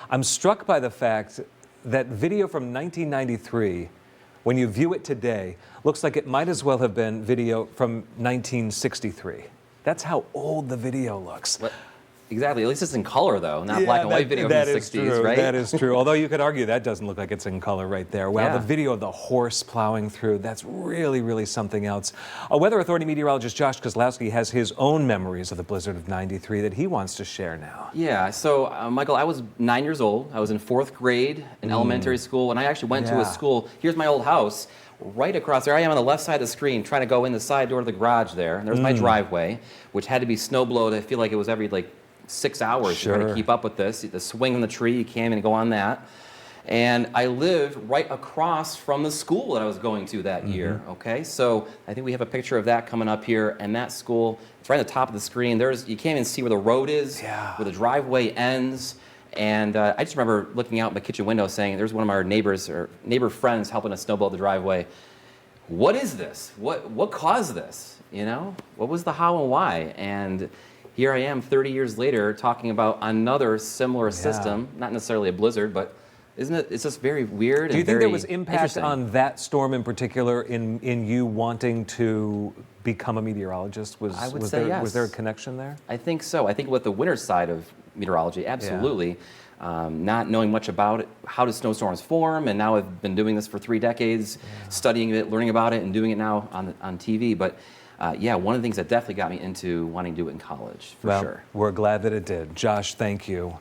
I'm struck by the fact that video from 1993, when you view it today, looks like it might as well have been video from 1963. That's how old the video looks. What? Exactly. At least it's in color, though, not black and white video from the 60s, right? That is true. Although you could argue that doesn't look like it's in color right there. Wow, the video of the horse plowing through, that's really, really something else. Weather Authority meteorologist Josh Kozlowski has his own memories of the blizzard of '93 that he wants to share now. Yeah, so Michael, I was 9 years old. I was in 4th grade in elementary school, and I actually went to a school. Here's my old house. Right across there, I am on the left side of the screen trying to go in the side door of the garage there. And there's my driveway, which had to be snow blowed. I feel like it was every 6 hours to try to keep up with this. The swing on the tree, you can't even go on that. And I lived right across from the school that I was going to that year, okay? So I think we have a picture of that coming up here, and that school, it's right at the top of the screen. You can't even see where the road is, where the driveway ends. And I just remember looking out my kitchen window saying, there's one of our neighbors or neighbor friends helping us snowblow the driveway. What is this? What caused this? You know, what was the how and why? And here I am 30 years later talking about another similar system, not necessarily a blizzard, but isn't it? It's just very weird. Do you think there was impact on that storm in particular in you wanting to become a meteorologist? I would say yes. Was there a connection there? I think so. I think with the winter side of meteorology, absolutely. Not knowing much about it, how do snowstorms form, and now I've been doing this for 3 decades, studying it, learning about it, and doing it now on TV. But yeah, one of the things that definitely got me into wanting to do it in college, for sure. We're glad that it did. Josh, thank you.